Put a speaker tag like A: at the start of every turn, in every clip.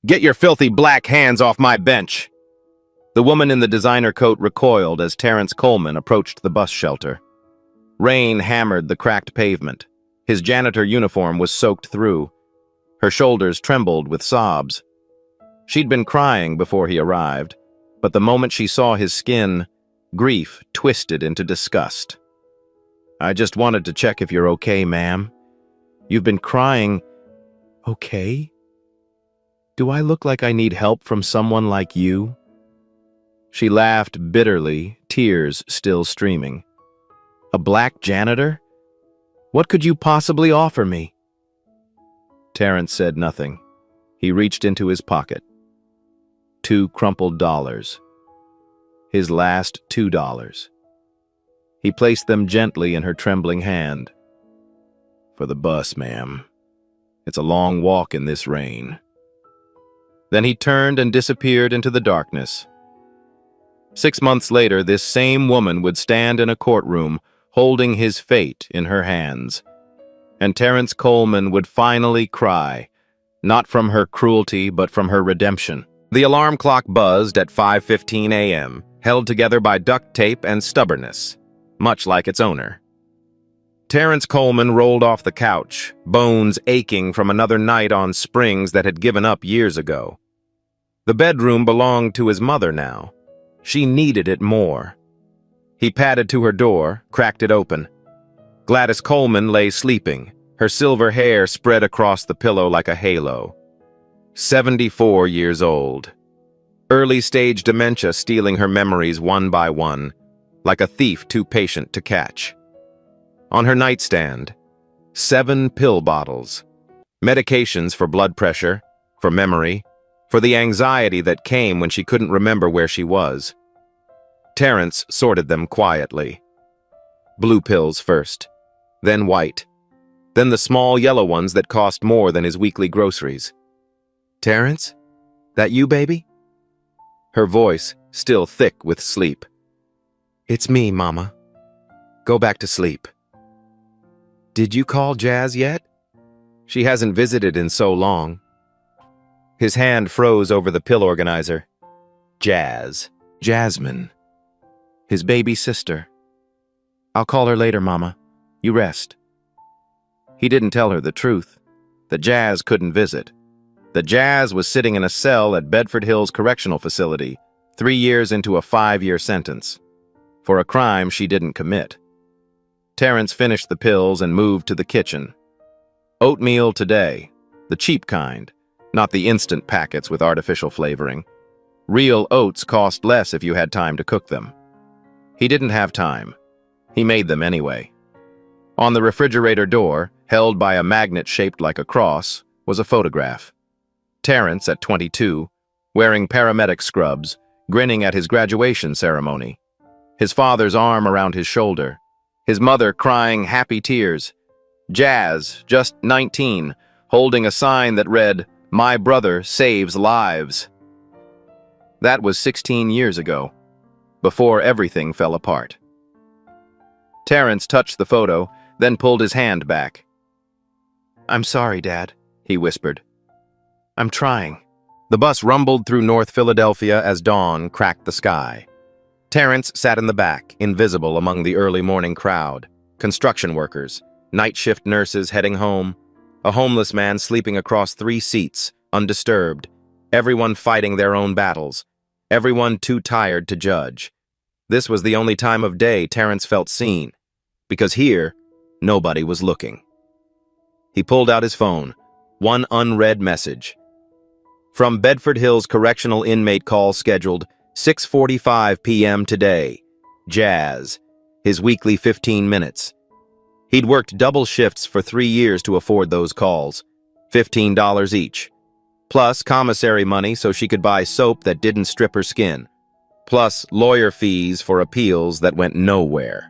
A: Get your filthy black hands off my bench! The woman in the designer coat recoiled as Terrence Coleman approached the bus shelter. Rain hammered the cracked pavement. His janitor uniform was soaked through. Her shoulders trembled with sobs. She'd been crying before he arrived, but the moment she saw his skin, grief twisted into disgust. "I just wanted to check if you're okay, ma'am. You've been crying. Okay? Do I look like I need help from someone like you?" She laughed bitterly, tears still streaming. "A black janitor? What could you possibly offer me?" Terrence said nothing. He reached into his pocket. 2 crumpled dollars. His last $2. He placed them gently in her trembling hand. "For the bus, ma'am. It's a long walk in this rain." Then he turned and disappeared into the darkness. 6 months later, this same woman would stand in a courtroom, holding his fate in her hands. And Terrence Coleman would finally cry, not from her cruelty, but from her redemption. The alarm clock buzzed at 5:15 a.m., held together by duct tape and stubbornness, much like its owner. Terrence Coleman rolled off the couch, bones aching from another night on springs that had given up years ago. The bedroom belonged to his mother now. She needed it more. He padded to her door, cracked it open. Gladys Coleman lay sleeping, her silver hair spread across the pillow like a halo. 74 years old. Early-stage dementia stealing her memories one by one, like a thief too patient to catch. On her nightstand, 7 pill bottles. Medications for blood pressure, for memory, for the anxiety that came when she couldn't remember where she was. Terrence sorted them quietly. Blue pills first, then white, then the small yellow ones that cost more than his weekly groceries. "Terrence? That you, baby?" Her voice still thick with sleep. "It's me, Mama. Go back to sleep." "Did you call Jazz yet? She hasn't visited in so long." His hand froze over the pill organizer. Jazz. Jasmine. His baby sister. "I'll call her later, Mama. You rest." He didn't tell her the truth, that Jazz couldn't visit. That Jazz was sitting in a cell at Bedford Hills Correctional Facility, 3 years into a 5-year sentence, for a crime she didn't commit. Terrence finished the pills and moved to the kitchen. Oatmeal today, the cheap kind, not the instant packets with artificial flavoring. Real oats cost less if you had time to cook them. He didn't have time. He made them anyway. On the refrigerator door, held by a magnet shaped like a cross, was a photograph. Terrence, at 22, wearing paramedic scrubs, grinning at his graduation ceremony. His father's arm around his shoulder. His mother crying happy tears. Jazz, just 19, holding a sign that read, "My brother saves lives." That was 16 years ago, before everything fell apart. Terrence touched the photo, then pulled his hand back. "I'm sorry, Dad," he whispered. "I'm trying." The bus rumbled through North Philadelphia as dawn cracked the sky. Terrence sat in the back, invisible among the early morning crowd. Construction workers, night shift nurses heading home, a homeless man sleeping across 3 seats, undisturbed, everyone fighting their own battles, everyone too tired to judge. This was the only time of day Terrence felt seen, because here, nobody was looking. He pulled out his phone, one unread message. From Bedford Hills Correctional Inmate call scheduled 6:45 p.m. today. Jazz, his weekly 15 minutes. He'd worked double shifts for 3 years to afford those calls, $15 each. Plus commissary money so she could buy soap that didn't strip her skin. Plus lawyer fees for appeals that went nowhere.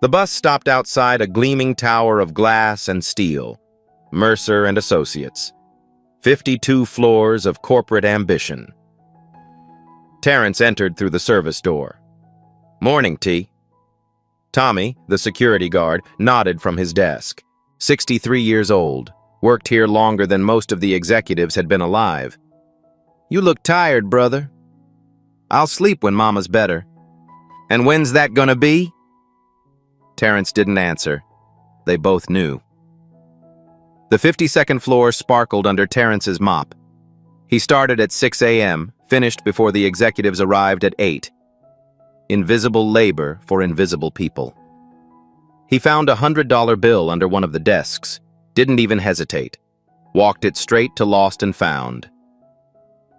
A: The bus stopped outside a gleaming tower of glass and steel. Mercer and Associates. 52 floors of corporate ambition. Terrence entered through the service door. "Morning, T." Tommy, the security guard, nodded from his desk. 63 years old, worked here longer than most of the executives had been alive. You look tired, brother. I'll sleep when Mama's better. And when's that gonna be? Terrence didn't answer. They both knew. The 52nd floor sparkled under Terrence's mop. He started at 6 a.m., finished before the executives arrived at 8. Invisible labor for invisible people. He found a $100 bill under one of the desks, didn't even hesitate, walked it straight to Lost and Found.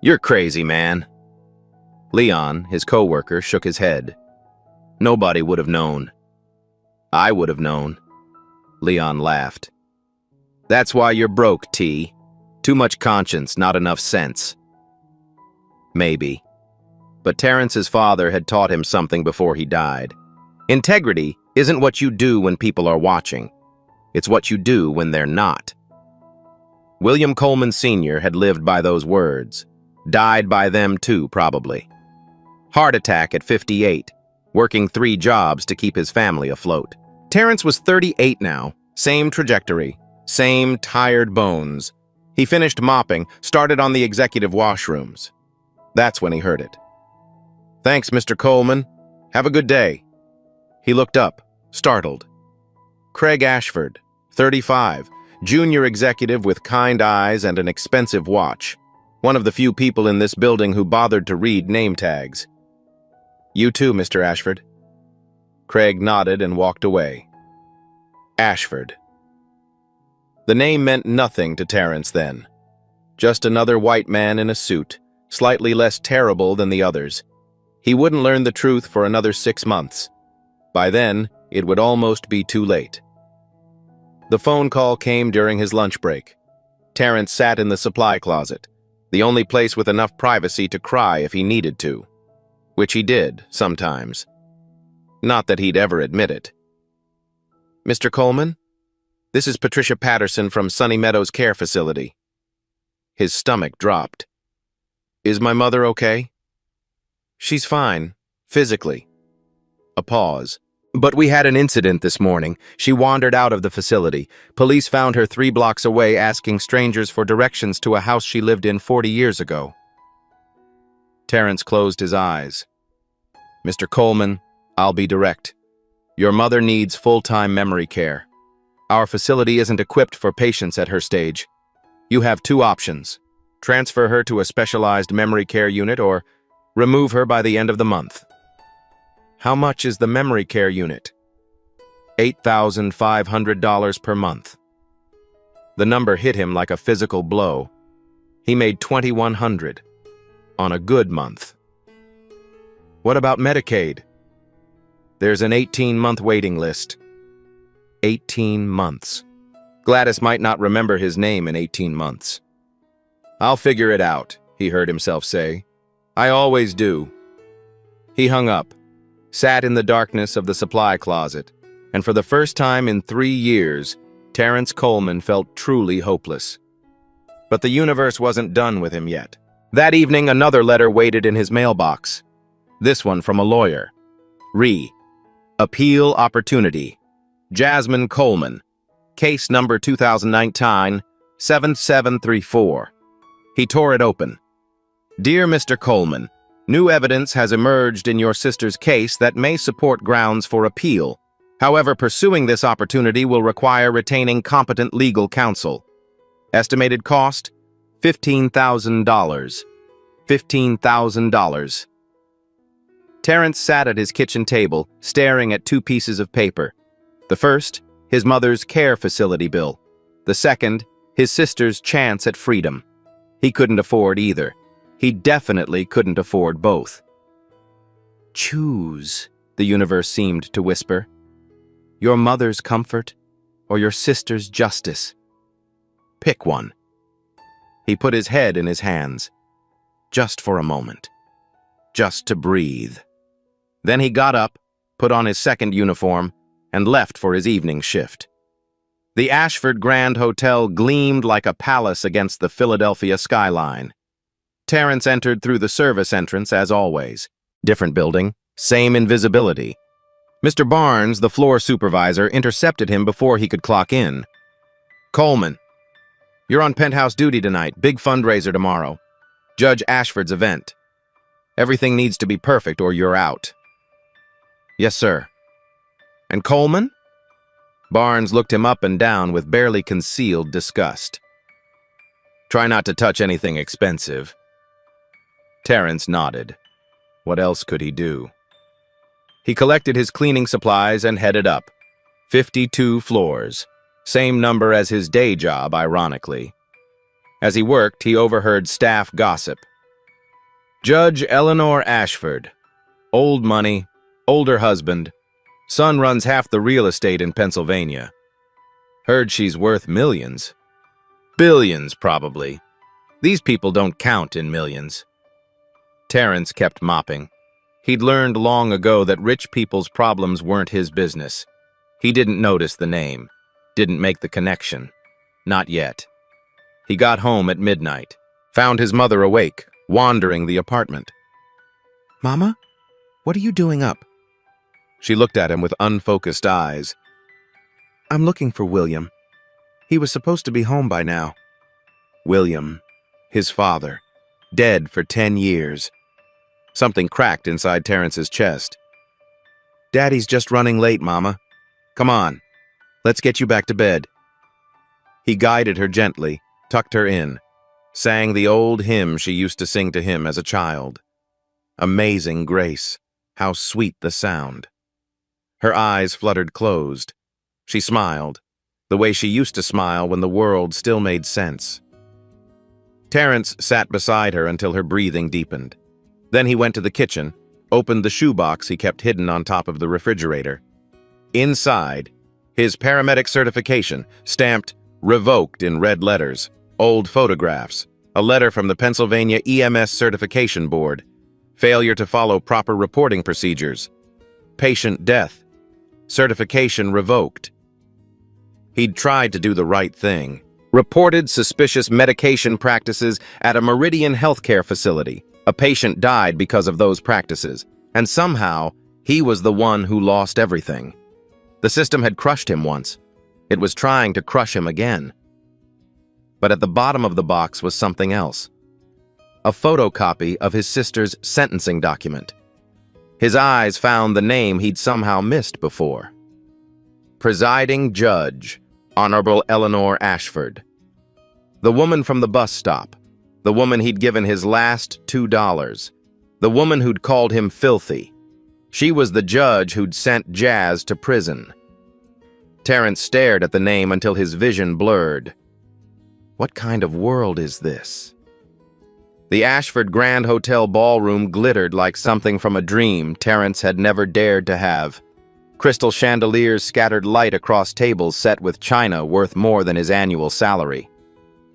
A: You're crazy, man. Leon, his co-worker, shook his head. Nobody would have known. I would have known. Leon laughed. That's why you're broke, T. Too much conscience, not enough sense. Maybe. But Terrence's father had taught him something before he died. Integrity isn't what you do when people are watching. It's what you do when they're not. William Coleman Sr. had lived by those words. Died by them too, probably. Heart attack at 58, working 3 jobs to keep his family afloat. Terrence was 38 now, same trajectory, same tired bones. He finished mopping, started on the executive washrooms. That's when he heard it. Thanks, Mr. Coleman. Have a good day. He looked up, startled. Craig Ashford, 35, junior executive with kind eyes and an expensive watch. One of the few people in this building who bothered to read name tags. You too, Mr. Ashford. Craig nodded and walked away. Ashford. The name meant nothing to Terrence then. Just another white man in a suit, slightly less terrible than the others. He wouldn't learn the truth for another 6 months. By then, it would almost be too late. The phone call came during his lunch break. Terrence sat in the supply closet, the only place with enough privacy to cry if he needed to. Which he did, sometimes. Not that he'd ever admit it. Mr. Coleman? This is Patricia Patterson from Sunny Meadows Care Facility. His stomach dropped. Is my mother okay? She's fine, physically. A pause. But we had an incident this morning. She wandered out of the facility. Police found her 3 blocks away asking strangers for directions to a house she lived in 40 years ago. Terrence closed his eyes. Mr. Coleman, I'll be direct. Your mother needs full-time memory care. Our facility isn't equipped for patients at her stage. You have 2 options. Transfer her to a specialized memory care unit or remove her by the end of the month. How much is the memory care unit? $8,500 per month. The number hit him like a physical blow. He made $2,100 on a good month. What about Medicaid? There's an 18-month waiting list. 18 months. Gladys might not remember his name in 18 months. I'll figure it out, he heard himself say. I always do. He hung up, sat in the darkness of the supply closet, and for the first time in 3 years, Terrence Coleman felt truly hopeless. But the universe wasn't done with him yet. That evening, another letter waited in his mailbox. This one from a lawyer. Appeal opportunity. Jasmine Coleman. Case number 2019-7734. He tore it open. Dear Mr. Coleman, new evidence has emerged in your sister's case that may support grounds for appeal. However, pursuing this opportunity will require retaining competent legal counsel. Estimated cost, $15,000. $15,000. Terrence sat at his kitchen table, staring at 2 pieces of paper. The first, his mother's care facility bill. The second, his sister's chance at freedom. He couldn't afford either. He definitely couldn't afford both. Choose, the universe seemed to whisper. Your mother's comfort or your sister's justice. Pick one. He put his head in his hands. Just for a moment. Just to breathe. Then he got up, put on his second uniform, and left for his evening shift. The Ashford Grand Hotel gleamed like a palace against the Philadelphia skyline. Terrence entered through the service entrance as always. Different building, same invisibility. Mr. Barnes, the floor supervisor, intercepted him before he could clock in. Coleman, you're on penthouse duty tonight. Big fundraiser tomorrow. Judge Ashford's event. Everything needs to be perfect or you're out. Yes, sir. And Coleman? Barnes looked him up and down with barely concealed disgust. Try not to touch anything expensive. Terrence nodded. What else could he do? He collected his cleaning supplies and headed up. 52 floors. Same number as his day job, ironically. As he worked, he overheard staff gossip. Judge Eleanor Ashford. Old money, older husband. Son runs half the real estate in Pennsylvania. Heard she's worth millions. Billions, probably. These people don't count in millions. Terrence kept mopping. He'd learned long ago that rich people's problems weren't his business. He didn't notice the name, didn't make the connection. Not yet. He got home at midnight, found his mother awake, wandering the apartment. Mama, what are you doing up? She looked at him with unfocused eyes. I'm looking for William. He was supposed to be home by now. William, his father, dead for 10 years. Something cracked inside Terrence's chest. Daddy's just running late, Mama. Come on, let's get you back to bed. He guided her gently, tucked her in, sang the old hymn she used to sing to him as a child. Amazing grace, how sweet the sound. Her eyes fluttered closed. She smiled, the way she used to smile when the world still made sense. Terrence sat beside her until her breathing deepened. Then he went to the kitchen, opened the shoebox he kept hidden on top of the refrigerator. Inside, his paramedic certification, stamped revoked in red letters, old photographs, a letter from the Pennsylvania EMS Certification Board, failure to follow proper reporting procedures, patient death, certification revoked. He'd tried to do the right thing, reported suspicious medication practices at a Meridian healthcare facility. A patient died because of those practices, and somehow he was the one who lost everything. The system had crushed him once. It was trying to crush him again. But at the bottom of the box was something else. A photocopy of his sister's sentencing document. His eyes found the name he'd somehow missed before. Presiding Judge, Honorable Eleanor Ashford. The woman from the bus stop. The woman he'd given his last $2. The woman who'd called him filthy. She was the judge who'd sent Jazz to prison. Terrence stared at the name until his vision blurred. What kind of world is this? The Ashford Grand Hotel ballroom glittered like something from a dream Terrence had never dared to have. Crystal chandeliers scattered light across tables set with china worth more than his annual salary.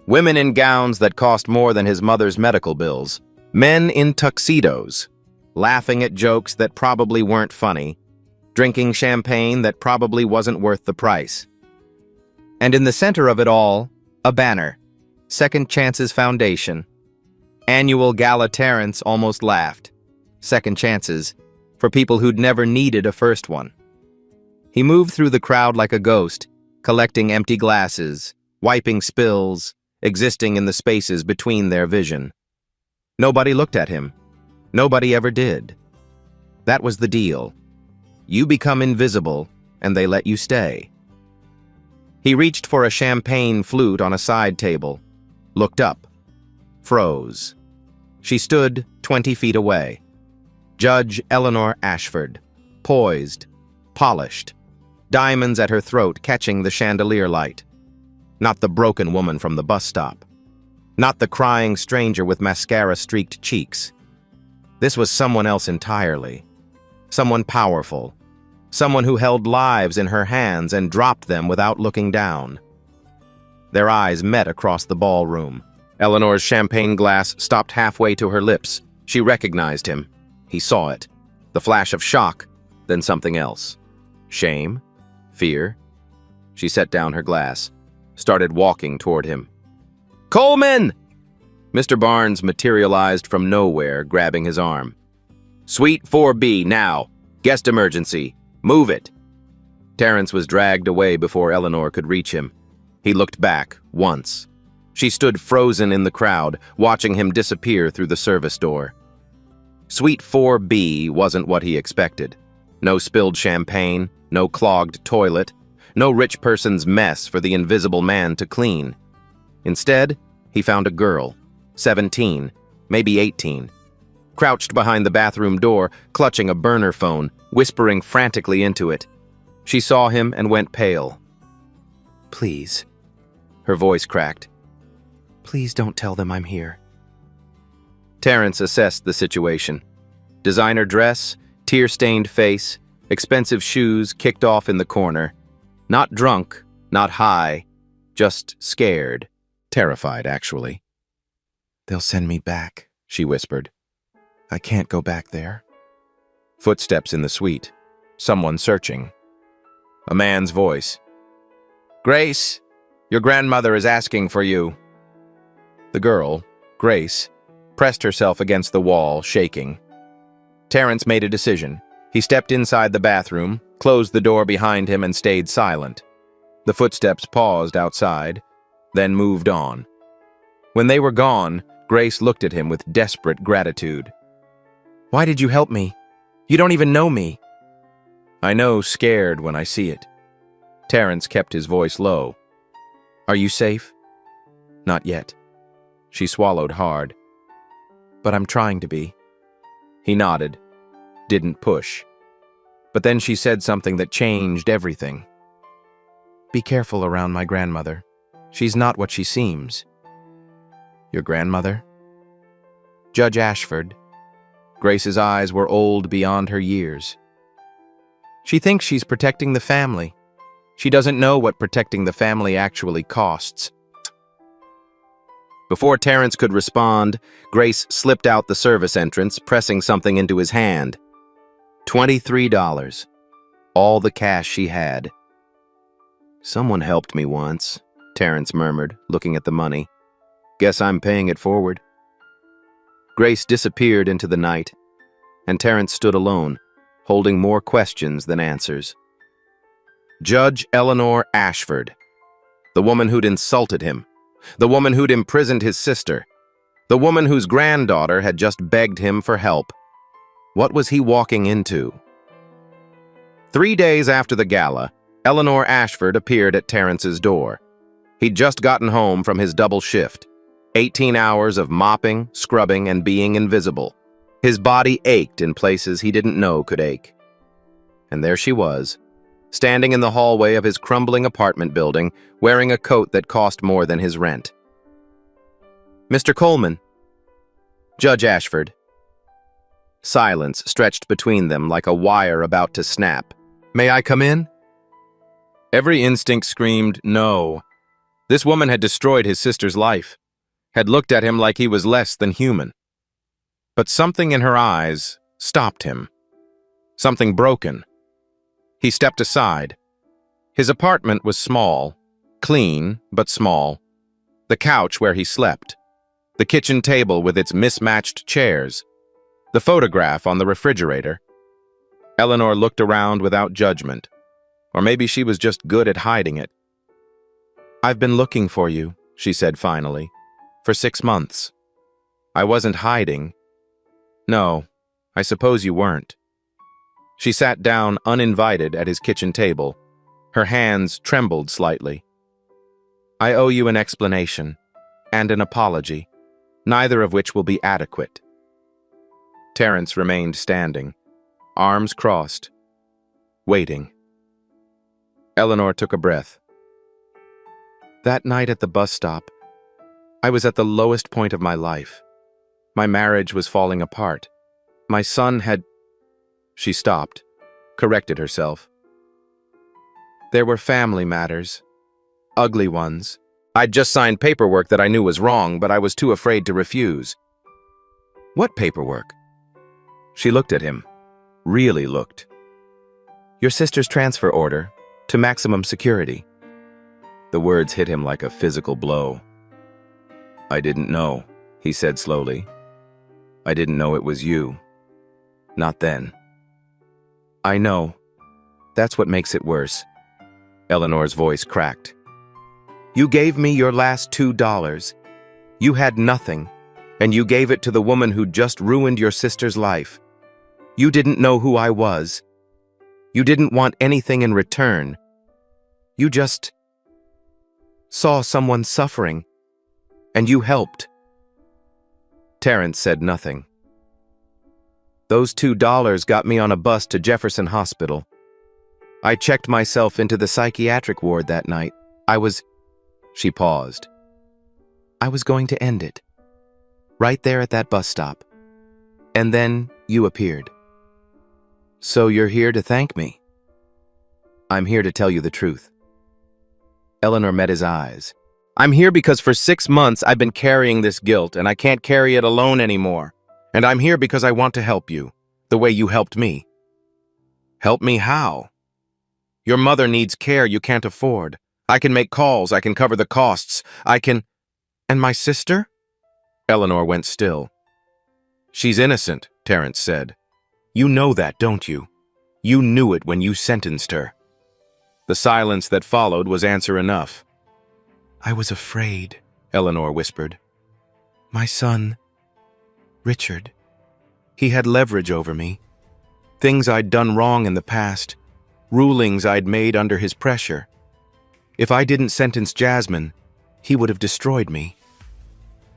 A: Women in gowns that cost more than his mother's medical bills. Men in tuxedos, laughing at jokes that probably weren't funny, drinking champagne that probably wasn't worth the price. And in the center of it all, a banner. Second Chances Foundation. Annual Gala. Terrence almost laughed. Second chances, for people who'd never needed a first one. He moved through the crowd like a ghost, collecting empty glasses, wiping spills, existing in the spaces between their vision. Nobody looked at him. Nobody ever did. That was the deal. You become invisible, and they let you stay. He reached for a champagne flute on a side table, looked up, froze. She stood 20 feet away. Judge Eleanor Ashford, poised, polished, diamonds at her throat catching the chandelier light. Not the broken woman from the bus stop. Not the crying stranger with mascara-streaked cheeks. This was someone else entirely. Someone powerful. Someone who held lives in her hands and dropped them without looking down. Their eyes met across the ballroom. Eleanor's champagne glass stopped halfway to her lips. She recognized him. He saw it. The flash of shock, then something else. Shame? Fear? She set down her glass, started walking toward him. Coleman! Mr. Barnes materialized from nowhere, grabbing his arm. Suite 4B, now. Guest emergency. Move it. Terrence was dragged away before Eleanor could reach him. He looked back, once. She stood frozen in the crowd, watching him disappear through the service door. Suite 4B wasn't what he expected. No spilled champagne, no clogged toilet, no rich person's mess for the invisible man to clean. Instead, he found a girl, 17, maybe 18, crouched behind the bathroom door, clutching a burner phone, whispering frantically into it. She saw him and went pale. "Please," her voice cracked. "Please don't tell them I'm here." Terrence assessed the situation. Designer dress, tear-stained face, expensive shoes kicked off in the corner. Not drunk, not high, just scared. Terrified, actually. "They'll send me back," she whispered. "I can't go back there." Footsteps in the suite. Someone searching. A man's voice. "Grace, your grandmother is asking for you." The girl, Grace, pressed herself against the wall, shaking. Terrence made a decision. He stepped inside the bathroom, closed the door behind him, and stayed silent. The footsteps paused outside, then moved on. When they were gone, Grace looked at him with desperate gratitude. "Why did you help me? You don't even know me." "I know scared when I see it." Terrence kept his voice low. "Are you safe?" "Not yet." She swallowed hard. "But I'm trying to be." He nodded, didn't push. But then she said something that changed everything. "Be careful around my grandmother. She's not what she seems." "Your grandmother?" "Judge Ashford." Grace's eyes were old beyond her years. "She thinks she's protecting the family. She doesn't know what protecting the family actually costs." Before Terrence could respond, Grace slipped out the service entrance, pressing something into his hand. $23. All the cash she had. "Someone helped me once," Terrence murmured, looking at the money. "Guess I'm paying it forward." Grace disappeared into the night, and Terrence stood alone, holding more questions than answers. Judge Eleanor Ashford, the woman who'd insulted him, the woman who'd imprisoned his sister, the woman whose granddaughter had just begged him for help. What was he walking into? 3 days after the gala, Eleanor Ashford appeared at Terrence's door. He'd just gotten home from his double shift, 18 hours of mopping, scrubbing, and being invisible. His body ached in places he didn't know could ache. And there she was, standing in the hallway of his crumbling apartment building, wearing a coat that cost more than his rent. "Mr. Coleman." "Judge Ashford." Silence stretched between them like a wire about to snap. "May I come in?" Every instinct screamed no. This woman had destroyed his sister's life, had looked at him like he was less than human. But something in her eyes stopped him. Something broken. He stepped aside. His apartment was small, clean but small. The couch where he slept, the kitchen table with its mismatched chairs, the photograph on the refrigerator. Eleanor looked around without judgment. Or maybe she was just good at hiding it. "I've been looking for you," she said finally, "for 6 months. I wasn't hiding." "No, I suppose you weren't." She sat down uninvited at his kitchen table. Her hands trembled slightly. "I owe you an explanation and an apology, neither of which will be adequate." Terrence remained standing, arms crossed, waiting. Eleanor took a breath. "That night at the bus stop, I was at the lowest point of my life. My marriage was falling apart. My son had—" She stopped, corrected herself. "There were family matters, ugly ones. I'd just signed paperwork that I knew was wrong, but I was too afraid to refuse." "What paperwork?" She looked at him, really looked. "Your sister's transfer order, to maximum security." The words hit him like a physical blow. "I didn't know," he said slowly. "I didn't know it was you. Not then." "I know. That's what makes it worse." Eleanor's voice cracked. You gave me your last $2. You had nothing, and you gave it to the woman who just ruined your sister's life. You didn't know who I was. You didn't want anything in return. You just saw someone suffering, and you helped." Terrence said nothing. "Those $2 got me on a bus to Jefferson Hospital. I checked myself into the psychiatric ward that night. She paused. "I was going to end it. Right there at that bus stop. And then you appeared. So you're here to thank me?" "I'm here to tell you the truth." Eleanor met his eyes. "I'm here because for 6 months I've been carrying this guilt, and I can't carry it alone anymore. And I'm here because I want to help you, the way you helped me." "Help me how?" "Your mother needs care you can't afford. I can make calls, I can cover the costs, And my sister?" Eleanor went still. "She's innocent," Terrence said. "You know that, don't you? You knew it when you sentenced her." The silence that followed was answer enough. "I was afraid," Eleanor whispered. "My son, Richard, he had leverage over me. Things I'd done wrong in the past, rulings I'd made under his pressure. If I didn't sentence Jasmine, he would have destroyed me.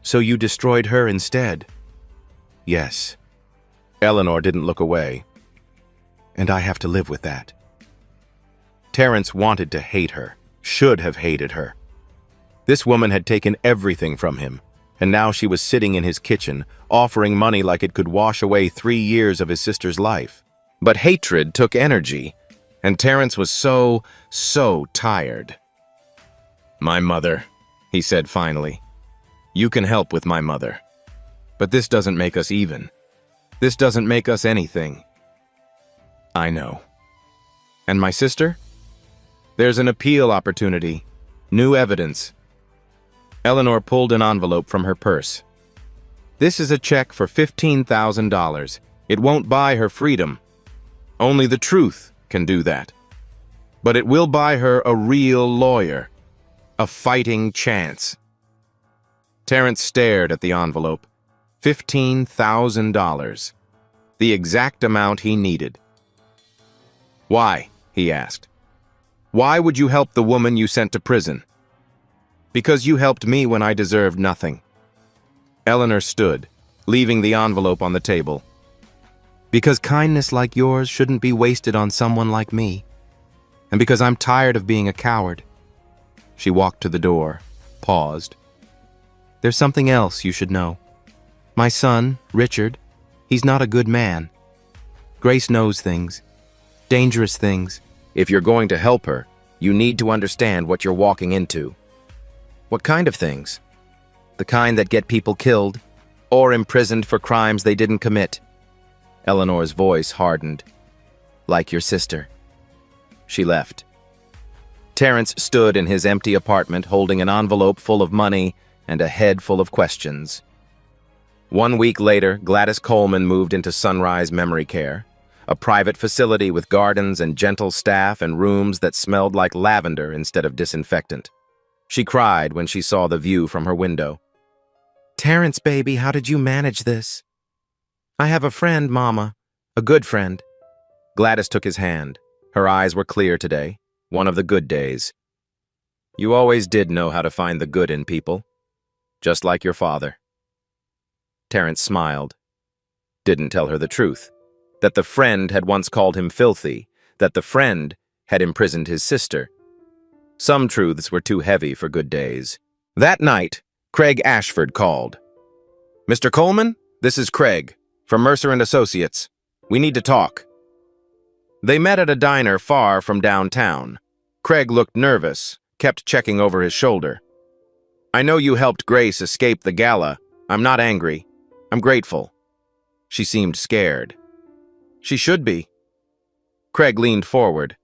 A: So you destroyed her instead?" "Yes." Eleanor didn't look away. "And I have to live with that." Terrence wanted to hate her, should have hated her. This woman had taken everything from him, and now she was sitting in his kitchen, offering money like it could wash away 3 years of his sister's life. But hatred took energy, and Terrence was so tired. "My mother," he said finally. "You can help with my mother. But this doesn't make us even. This doesn't make us anything." "I know." "And my sister?" "There's an appeal opportunity. New evidence." Eleanor pulled an envelope from her purse. "This is a check for $15,000. It won't buy her freedom. Only the truth can do that. But it will buy her a real lawyer. A fighting chance." Terrence stared at the envelope. $15,000. The exact amount he needed. "Why?" he asked. "Why would you help the woman you sent to prison?" "Because you helped me when I deserved nothing." Eleanor stood, leaving the envelope on the table. "Because kindness like yours shouldn't be wasted on someone like me. And because I'm tired of being a coward." She walked to the door, paused. "There's something else you should know. My son, Richard, he's not a good man. Grace knows things. Dangerous things. If you're going to help her, you need to understand what you're walking into." "What kind of things?" "The kind that get people killed or imprisoned for crimes they didn't commit." Eleanor's voice hardened. "Like your sister." She left. Terrence stood in his empty apartment holding an envelope full of money and a head full of questions. 1 week later, Gladys Coleman moved into Sunrise Memory Care, a private facility with gardens and gentle staff and rooms that smelled like lavender instead of disinfectant. She cried when she saw the view from her window. "Terrence, baby, how did you manage this?" "I have a friend, Mama. A good friend." Gladys took his hand. Her eyes were clear today, one of the good days. "You always did know how to find the good in people, just like your father." Terrence smiled. Didn't tell her the truth, that the friend had once called him filthy, that the friend had imprisoned his sister. Some truths were too heavy for good days. That night, Craig Ashford called. "Mr. Coleman, this is Craig, from Mercer & Associates. We need to talk." They met at a diner far from downtown. Craig looked nervous, kept checking over his shoulder. "I know you helped Grace escape the gala. I'm not angry. I'm grateful." She seemed scared. "She should be." Craig leaned forward.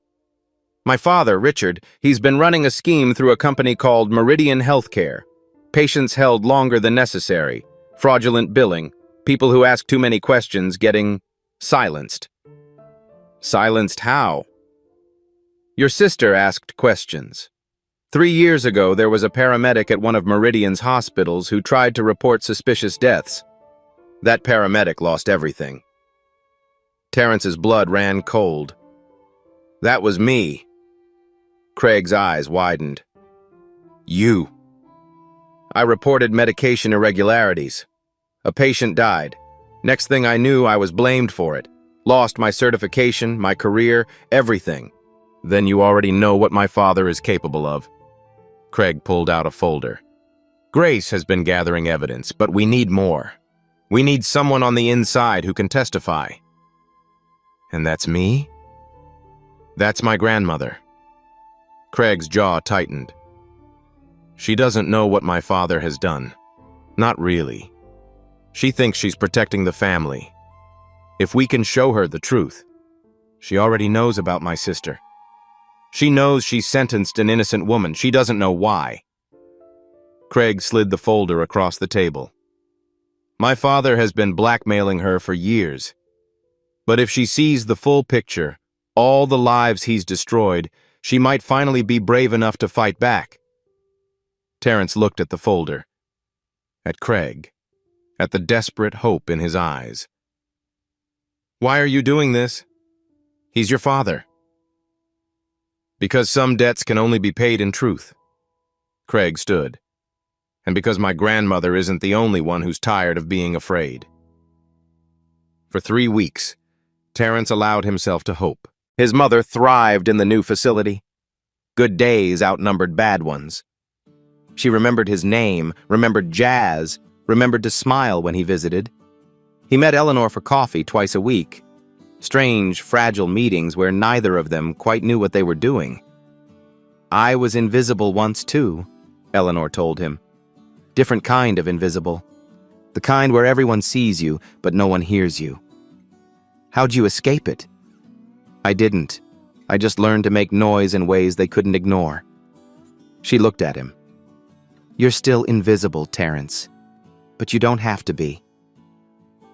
A: "My father, Richard, he's been running a scheme through a company called Meridian Healthcare. Patients held longer than necessary, fraudulent billing, people who ask too many questions getting silenced." "Silenced how?" "Your sister asked questions. 3 years ago, there was a paramedic at one of Meridian's hospitals who tried to report suspicious deaths. That paramedic lost everything. Terrence's blood ran cold. That was me. Craig's eyes widened. You. I reported medication irregularities. A patient died. Next thing I knew, I was blamed for it. Lost my certification, my career, everything. Then you already know what my father is capable of. Craig pulled out a folder. Grace has been gathering evidence, but we need more. We need someone on the inside who can testify. And that's me? That's my grandmother. Craig's jaw tightened. She doesn't know what my father has done. Not really. She thinks she's protecting the family. If we can show her the truth, she already knows about my sister. She knows she sentenced an innocent woman. She doesn't know why. Craig slid the folder across the table. My father has been blackmailing her for years. But if she sees the full picture, all the lives he's destroyed, she might finally be brave enough to fight back. Terrence looked at the folder, at Craig, at the desperate hope in his eyes. Why are you doing this? He's your father. Because some debts can only be paid in truth. Craig stood. And because my grandmother isn't the only one who's tired of being afraid. For 3 weeks, Terrence allowed himself to hope. His mother thrived in the new facility. Good days outnumbered bad ones. She remembered his name, remembered Jazz, remembered to smile when he visited. He met Eleanor for coffee twice a week. Strange, fragile meetings where neither of them quite knew what they were doing. I was invisible once too, Eleanor told him. Different kind of invisible. The kind where everyone sees you, but no one hears you. How'd you escape it? I didn't. I just learned to make noise in ways they couldn't ignore. She looked at him. You're still invisible, Terrence. But you don't have to be.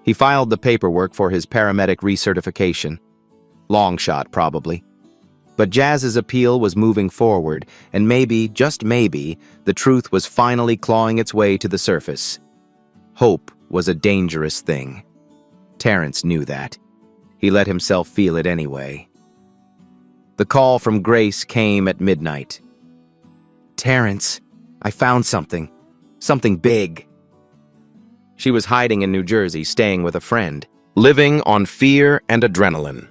A: He filed the paperwork for his paramedic recertification. Long shot, probably. But Jazz's appeal was moving forward, and maybe, just maybe, the truth was finally clawing its way to the surface. Hope was a dangerous thing. Terrence knew that. He let himself feel it anyway. The call from Grace came at midnight. Terrence, I found something. Something big. She was hiding in New Jersey, staying with a friend, living on fear and adrenaline.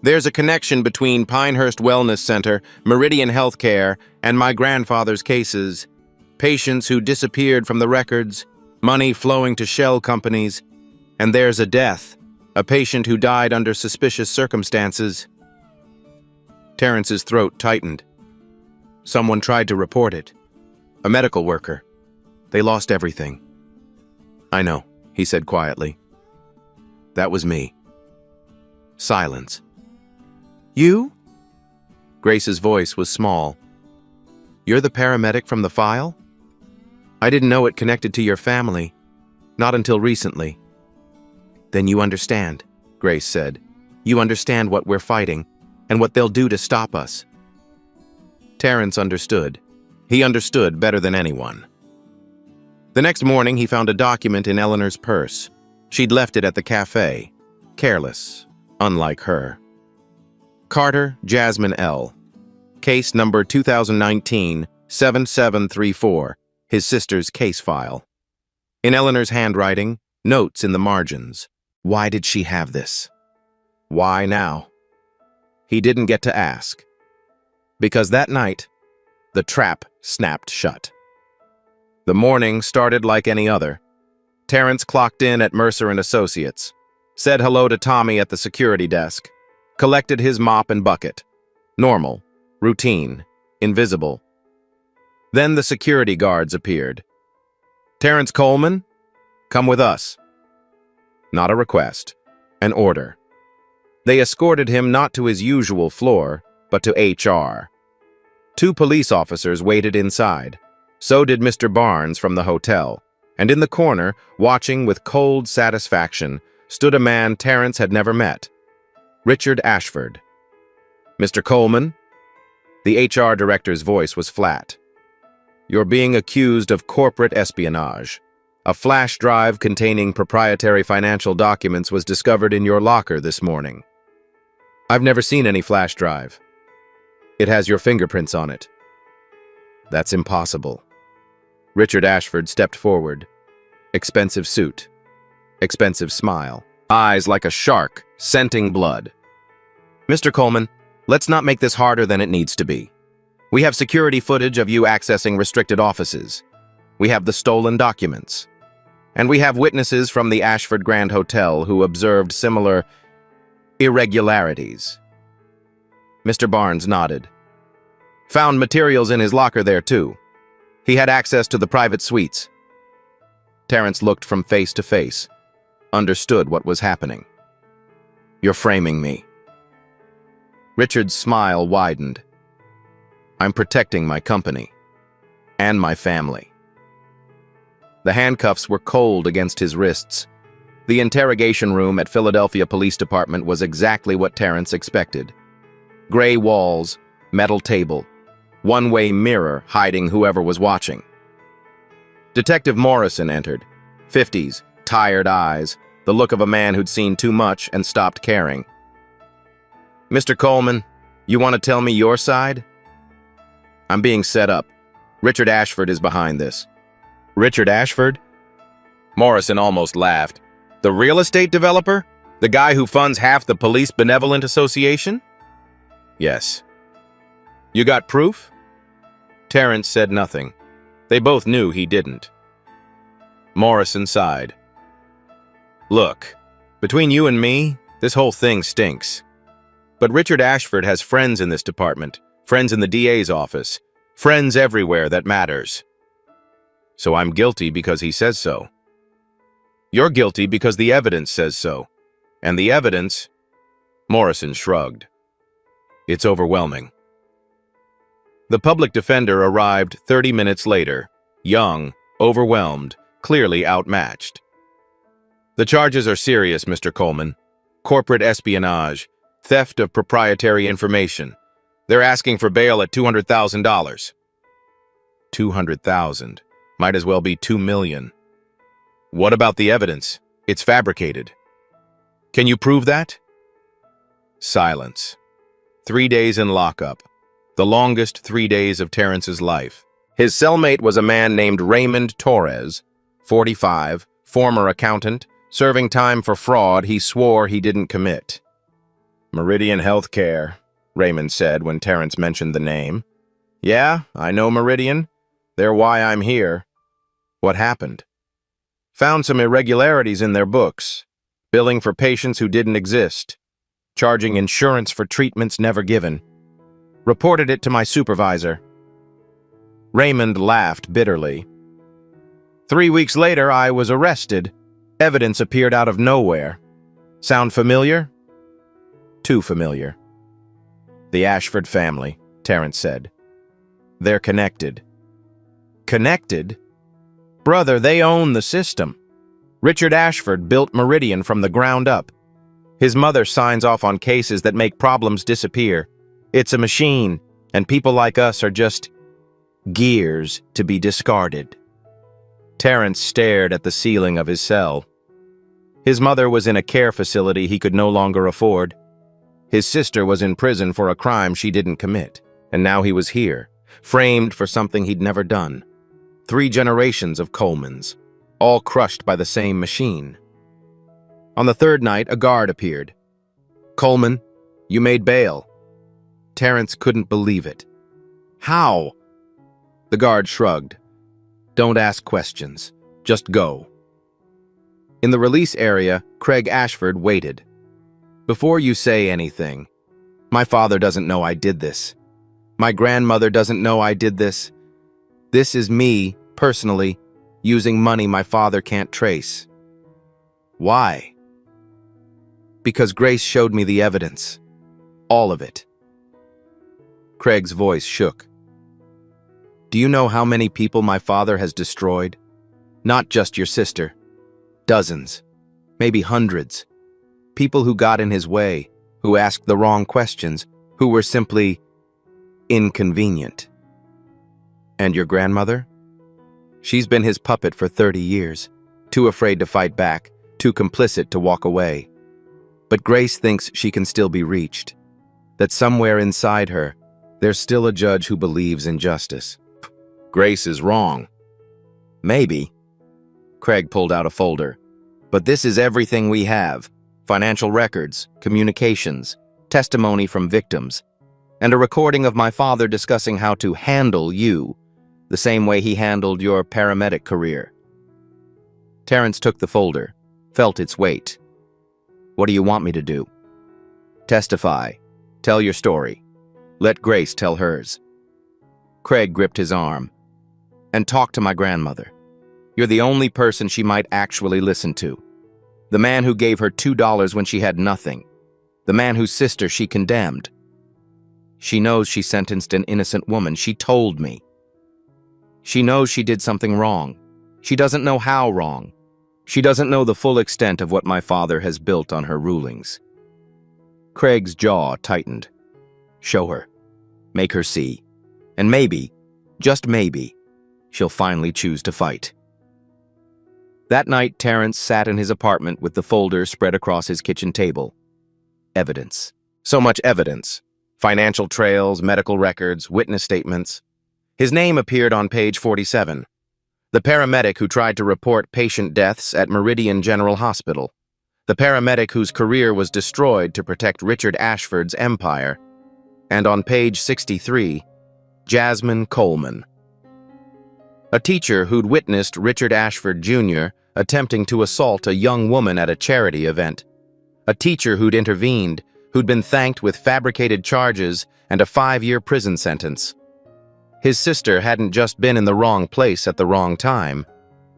A: There's a connection between Pinehurst Wellness Center, Meridian Healthcare, and my grandfather's cases. Patients who disappeared from the records, money flowing to shell companies, and there's a death, a patient who died under suspicious circumstances. Terrence's throat tightened. Someone tried to report it. A medical worker. They lost everything. I know, he said quietly. That was me. Silence. You? Grace's voice was small. You're the paramedic from the file? I didn't know it connected to your family. Not until recently. Then you understand, Grace said. You understand what we're fighting, and what they'll do to stop us. Terrence understood. He understood better than anyone. The next morning, he found a document in Eleanor's purse. She'd left it at the cafe. Careless, unlike her. Carter Jasmine L. Case number 2019-7734, his sister's case file. In Eleanor's handwriting, notes in the margins. Why did she have this? Why now? He didn't get to ask. Because that night, the trap snapped shut. The morning started like any other. Terrence clocked in at Mercer & Associates, said hello to Tommy at the security desk, collected his mop and bucket. Normal, routine, invisible. Then the security guards appeared. Terrence Coleman, come with us. Not a request, an order. They escorted him not to his usual floor, but to HR. 2 police officers waited inside. So did Mr. Barnes from the hotel, and in the corner, watching with cold satisfaction, stood a man Terrence had never met. Richard Ashford. Mr. Coleman? The HR director's voice was flat. "You're being accused of corporate espionage. A flash drive containing proprietary financial documents was discovered in your locker this morning." "I've never seen any flash drive." "It has your fingerprints on it." "That's impossible." Richard Ashford stepped forward. Expensive suit. Expensive smile. Eyes like a shark, scenting blood. "Mr. Coleman, let's not make this harder than it needs to be. We have security footage of you accessing restricted offices. We have the stolen documents. And we have witnesses from the Ashford Grand Hotel who observed similar irregularities." Mr. Barnes nodded. "Found materials in his locker there, too. He had access to the private suites." Terrence looked from face to face, understood what was happening. "You're framing me." Richard's smile widened. "I'm protecting my company and my family." The handcuffs were cold against his wrists. The interrogation room at Philadelphia Police Department was exactly what Terrence expected. Gray walls, metal table, one-way mirror hiding whoever was watching. Detective Morrison entered, 50s, tired eyes, the look of a man who'd seen too much and stopped caring. "Mr. Coleman, you want to tell me your side?" "I'm being set up. Richard Ashford is behind this." "Richard Ashford?" Morrison almost laughed. "The real estate developer? The guy who funds half the Police Benevolent Association?" "Yes." "You got proof?" Terrence said nothing. They both knew he didn't. Morrison sighed. "Look, between you and me, this whole thing stinks. But Richard Ashford has friends in this department, friends in the DA's office, friends everywhere that matters. So I'm guilty because he says so. You're guilty because the evidence says so. And the evidence..." Morrison shrugged. "It's overwhelming." The public defender arrived 30 minutes later, young, overwhelmed, clearly outmatched. "The charges are serious, Mr. Coleman. Corporate espionage, theft of proprietary information. They're asking for bail at $200,000. $200,000. Might as well be $2 million. What about the evidence? It's fabricated. Can you prove that?" Silence. 3 days in lockup. The longest 3 days of Terrence's life. His cellmate was a man named Raymond Torres, 45, former accountant, serving time for fraud he swore he didn't commit. "Meridian Healthcare," Raymond said when Terrence mentioned the name. "Yeah, I know Meridian. They're why I'm here." "What happened?" "Found some irregularities in their books. Billing for patients who didn't exist. Charging insurance for treatments never given. Reported it to my supervisor." Raymond laughed bitterly. 3 weeks later, I was arrested. Evidence appeared out of nowhere. Sound familiar?" "Too familiar." "The Ashford family," Terrence said. "They're connected." "Connected? Brother, they own the system. Richard Ashford built Meridian from the ground up. His mother signs off on cases that make problems disappear. It's a machine, and people like us are just gears to be discarded." Terrence stared at the ceiling of his cell. His mother was in a care facility he could no longer afford. His sister was in prison for a crime she didn't commit, and now he was here, framed for something he'd never done. 3 generations of Colemans, all crushed by the same machine. On the 3rd night, a guard appeared. "Coleman, you made bail." Terrence couldn't believe it. "How?" The guard shrugged. "Don't ask questions. Just go." In the release area, Craig Ashford waited. "Before you say anything, my father doesn't know I did this. My grandmother doesn't know I did this. This is me, personally, using money my father can't trace." "Why?" "Because Grace showed me the evidence. All of it." Craig's voice shook. "Do you know how many people my father has destroyed? Not just your sister. Dozens. Maybe hundreds. People who got in his way, who asked the wrong questions, who were simply Inconvenient. And your grandmother? She's been his puppet for 30 years, too afraid to fight back, too complicit to walk away. But Grace thinks she can still be reached, that somewhere inside her, there's still a judge who believes in justice. Grace is wrong. Maybe. Craig pulled out a folder. But this is everything we have: financial records, communications, testimony from victims, and a recording of my father discussing how to handle you, the same way he handled your paramedic career. Terrence took the folder, felt its weight. What do you want me to do? Testify. Tell your story. Let Grace tell hers. Craig gripped his arm. And talk to my grandmother. You're the only person she might actually listen to. The man who gave her $2 when she had nothing. The man whose sister she condemned. She knows she sentenced an innocent woman. She told me. She knows she did something wrong. She doesn't know how wrong. She doesn't know the full extent of what my father has built on her rulings. Craig's jaw tightened. Show her. Make her see. And maybe, just maybe, she'll finally choose to fight. That night, Terrence sat in his apartment with the folder spread across his kitchen table. Evidence. So much evidence. Financial trails, medical records, witness statements. His name appeared on page 47. The paramedic who tried to report patient deaths at Meridian General Hospital. The paramedic whose career was destroyed to protect Richard Ashford's empire. And on page 63, Jasmine Coleman. A teacher who'd witnessed Richard Ashford Jr. attempting to assault a young woman at a charity event. A teacher who'd intervened, who'd been thanked with fabricated charges and a 5-year prison sentence. His sister hadn't just been in the wrong place at the wrong time.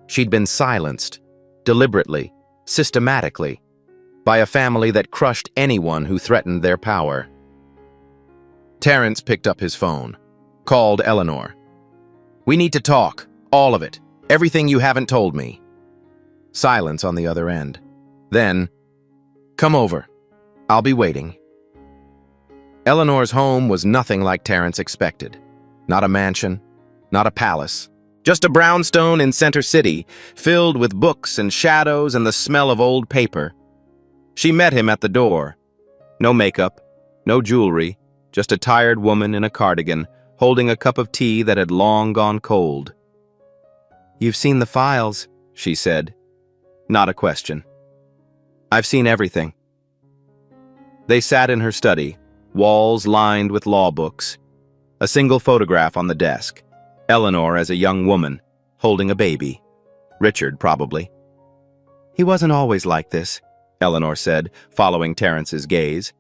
A: She'd been silenced, deliberately, systematically, by a family that crushed anyone who threatened their power. Terrence picked up his phone, called Eleanor. We need to talk, all of it, everything you haven't told me. Silence on the other end. Then, come over. I'll be waiting. Eleanor's home was nothing like Terrence expected. Not a mansion, not a palace. Just a brownstone in Center City, filled with books and shadows and the smell of old paper. She met him at the door. No makeup, no jewelry, just a tired woman in a cardigan, holding a cup of tea that had long gone cold. You've seen the files, she said. Not a question. I've seen everything. They sat in her study, walls lined with law books. A single photograph on the desk. Eleanor as a young woman, holding a baby. Richard, probably. He wasn't always like this, Eleanor said, following Terrence's gaze.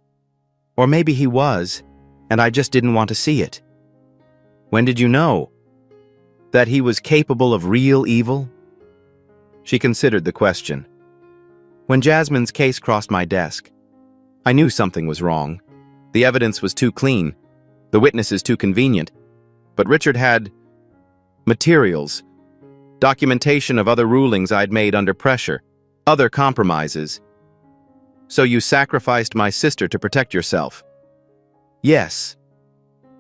A: Or maybe he was, and I just didn't want to see it. When did you know? That he was capable of real evil? She considered the question. When Jasmine's case crossed my desk, I knew something was wrong. The evidence was too clean, the witnesses too convenient. But Richard had materials, documentation of other rulings I'd made under pressure, other compromises. So you sacrificed my sister to protect yourself? Yes.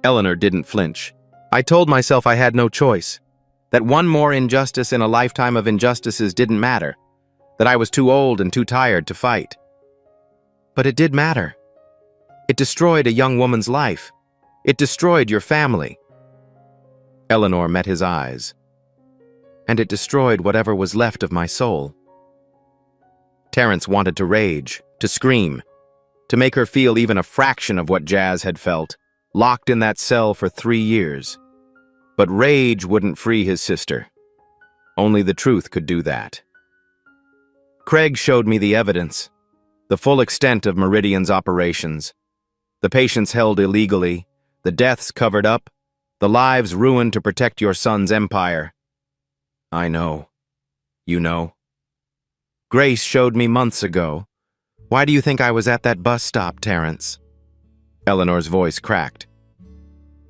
A: Eleanor didn't flinch. I told myself I had no choice, that one more injustice in a lifetime of injustices didn't matter, that I was too old and too tired to fight. But it did matter. It destroyed a young woman's life. It destroyed your family. Eleanor met his eyes. And it destroyed whatever was left of my soul. Terrence wanted to rage, to scream, to make her feel even a fraction of what Jazz had felt, locked in that cell for 3 years. But rage wouldn't free his sister. Only the truth could do that. Craig showed me the evidence, the full extent of Meridian's operations. The patients held illegally, the deaths covered up, the lives ruined to protect your son's empire. I know. You know. Grace showed me months ago. Why do you think I was at that bus stop, Terrence? Eleanor's voice cracked.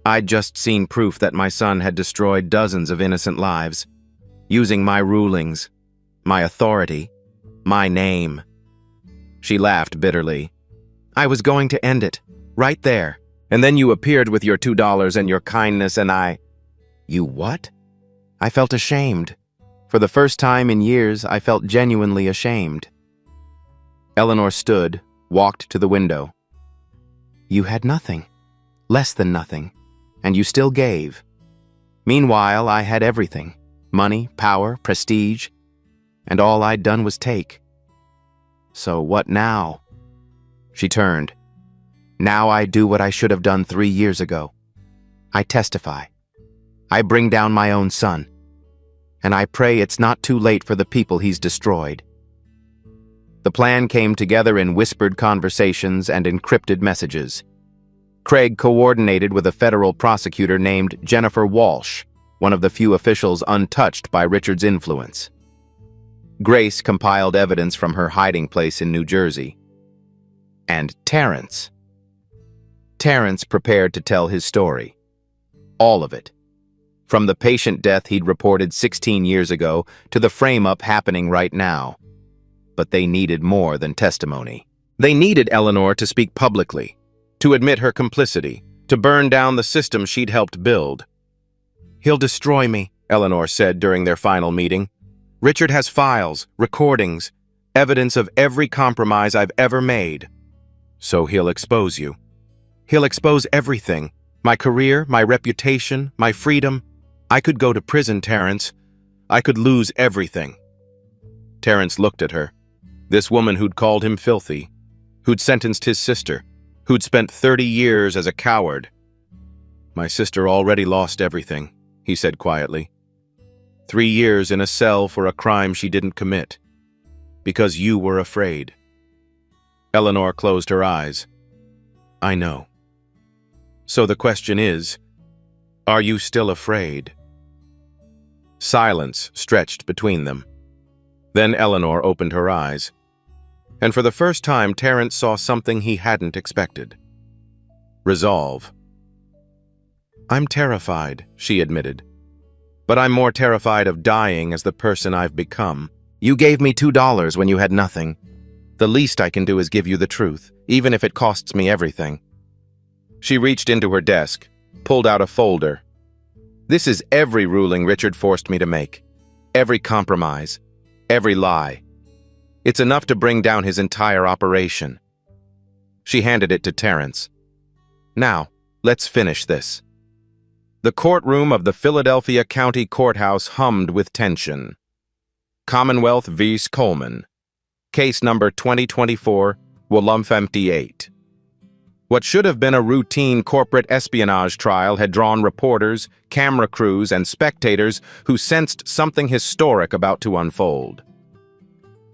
A: I'd just seen proof that my son had destroyed dozens of innocent lives, using my rulings, my authority, my name. She laughed bitterly. I was going to end it, right there, And then you appeared with your $2 and your kindness, and I—" "You what?" I felt ashamed. For the first time in years, I felt genuinely ashamed. Eleanor stood, walked to the window. "You had nothing, less than nothing, and you still gave. Meanwhile, I had everything, money, power, prestige, and all I'd done was take. So what now?" She turned. "Now I do what I should have done 3 years ago. I testify. I bring down my own son. And I pray it's not too late for the people he's destroyed." The plan came together in whispered conversations and encrypted messages. Craig coordinated with a federal prosecutor named Jennifer Walsh, one of the few officials untouched by Richard's influence. Grace compiled evidence from her hiding place in New Jersey. And Terrence. Terrence prepared to tell his story. All of it. From the patient death he'd reported 16 years ago to the frame-up happening right now. But they needed more than testimony. They needed Eleanor to speak publicly, to admit her complicity, to burn down the system she'd helped build. "He'll destroy me," Eleanor said during their final meeting. "Richard has files, recordings, evidence of every compromise I've ever made. So he'll expose you. He'll expose everything. My career, my reputation, my freedom. I could go to prison, Terrence. I could lose everything." Terrence looked at her. This woman who'd called him filthy, who'd sentenced his sister, who'd spent 30 years as a coward. "My sister already lost everything," he said quietly. 3 years in a cell for a crime she didn't commit. Because you were afraid. Eleanor closed her eyes. "I know. So the question is, are you still afraid?" Silence stretched between them. Then Eleanor opened her eyes. And for the first time, Terrence saw something he hadn't expected. Resolve. "I'm terrified," she admitted. "But I'm more terrified of dying as the person I've become. You gave me $2 when you had nothing. The least I can do is give you the truth, even if it costs me everything." She reached into her desk, pulled out a folder. "This is every ruling Richard forced me to make. Every compromise. Every lie. It's enough to bring down his entire operation." She handed it to Terrence. "Now, let's finish this." The courtroom of the Philadelphia County Courthouse hummed with tension. Commonwealth v. Coleman. Case number 2024-58. What should have been a routine corporate espionage trial had drawn reporters, camera crews, and spectators who sensed something historic about to unfold.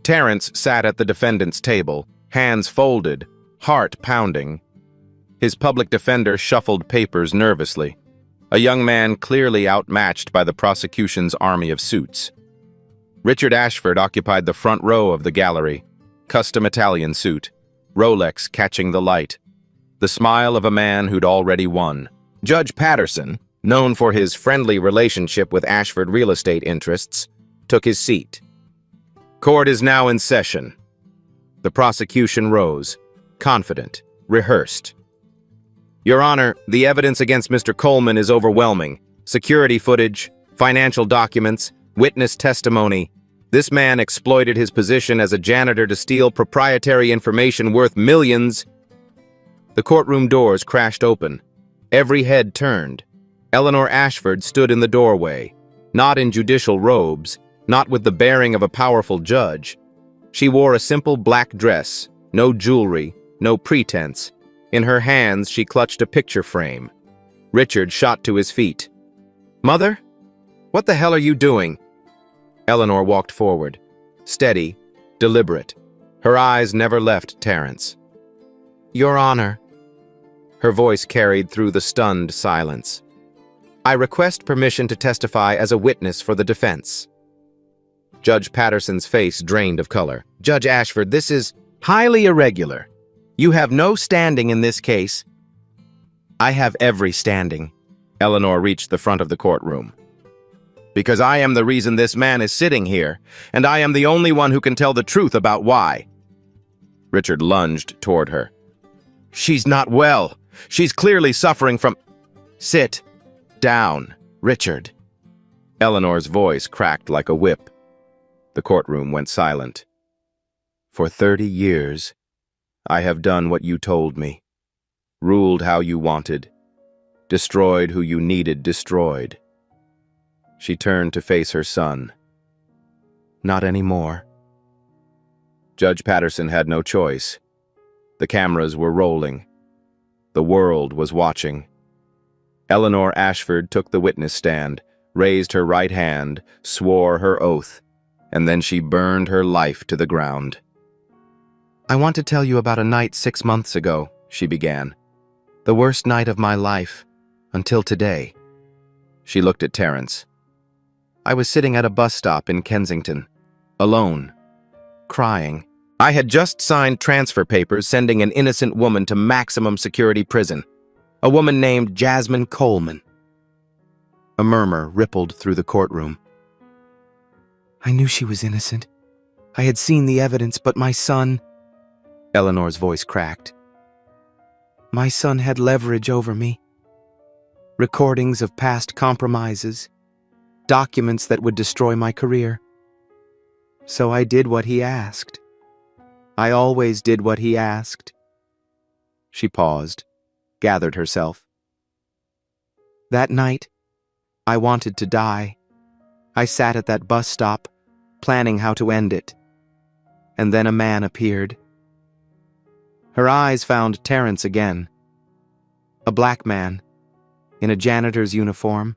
A: Terrence sat at the defendant's table, hands folded, heart pounding. His public defender shuffled papers nervously, a young man clearly outmatched by the prosecution's army of suits. Richard Ashford occupied the front row of the gallery, custom Italian suit, Rolex catching the light, the smile of a man who'd already won. Judge Patterson, known for his friendly relationship with Ashford real estate interests, took his seat. Court is now in session. The prosecution rose, confident, rehearsed. "Your Honor, the evidence against Mr. Coleman is overwhelming. Security footage, financial documents, witness testimony. This man exploited his position as a janitor to steal proprietary information worth millions." The courtroom doors crashed open. Every head turned. Eleanor Ashford stood in the doorway, not in judicial robes, not with the bearing of a powerful judge. She wore a simple black dress, no jewelry, no pretense. In her hands, she clutched a picture frame. Richard shot to his feet. "Mother? What the hell are you doing?" Eleanor walked forward, steady, deliberate. Her eyes never left Terrence. "Your Honor." Her voice carried through the stunned silence. "I request permission to testify as a witness for the defense." Judge Patterson's face drained of color. "Judge Ashford, this is highly irregular. You have no standing in this case." "I have every standing." Eleanor reached the front of the courtroom. "Because I am the reason this man is sitting here, and I am the only one who can tell the truth about why." Richard lunged toward her. "She's not well. She's clearly suffering from— Sit down, Richard. Eleanor's voice cracked like a whip. The courtroom went silent. For 30 years, I have done what you told me, ruled how you wanted, destroyed who you needed destroyed. She turned to face her son. Not anymore. Judge Patterson had no choice. The cameras were rolling. The world was watching. Eleanor Ashford took the witness stand, raised her right hand, swore her oath, and then she burned her life to the ground. I want to tell you about a night 6 months ago, she began. The worst night of my life, until today. She looked at Terence. I was sitting at a bus stop in Kensington, alone, crying. I had just signed transfer papers sending an innocent woman to maximum security prison, a woman named Jasmine Coleman. A murmur rippled through the courtroom. I knew she was innocent. I had seen the evidence, but my son— Eleanor's voice cracked. My son had leverage over me. Recordings of past compromises, documents that would destroy my career. So I did what he asked. I always did what he asked. She paused, gathered herself. That night, I wanted to die. I sat at that bus stop, planning how to end it. And then a man appeared. Her eyes found Terence again. A black man, in a janitor's uniform,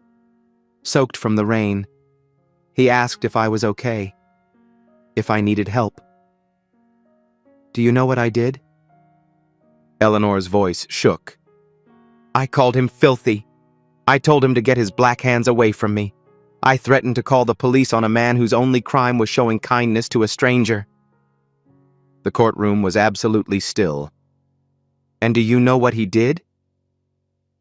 A: soaked from the rain. He asked if I was okay, if I needed help. Do you know what I did? Eleanor's voice shook. I called him filthy. I told him to get his black hands away from me. I threatened to call the police on a man whose only crime was showing kindness to a stranger. The courtroom was absolutely still. And do you know what he did?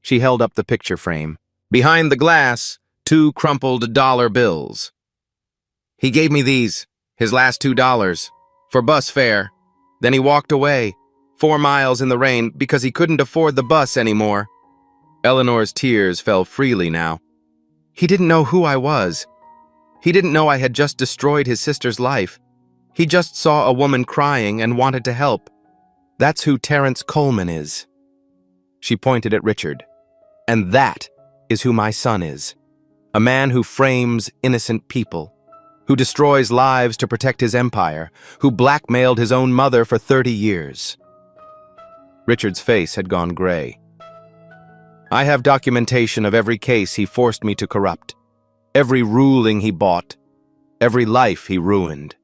A: She held up the picture frame. Behind the glass, 2 crumpled dollar bills. He gave me these, his last $2, for bus fare. Then he walked away, 4 miles in the rain, because he couldn't afford the bus anymore. Eleanor's tears fell freely now. He didn't know who I was. He didn't know I had just destroyed his sister's life. He just saw a woman crying and wanted to help. That's who Terence Coleman is. She pointed at Richard. And that is who my son is. A man who frames innocent people, who destroys lives to protect his empire, who blackmailed his own mother for 30 years. Richard's face had gone gray. I have documentation of every case he forced me to corrupt, every ruling he bought, every life he ruined.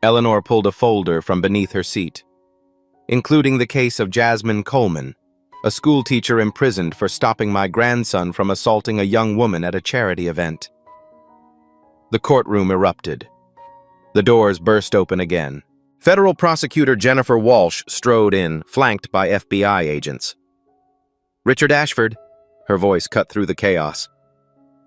A: Eleanor pulled a folder from beneath her seat, including the case of Jasmine Coleman, a schoolteacher imprisoned for stopping my grandson from assaulting a young woman at a charity event. The courtroom erupted. The doors burst open again. Federal Prosecutor Jennifer Walsh strode in, flanked by FBI agents. Richard Ashford, her voice cut through the chaos.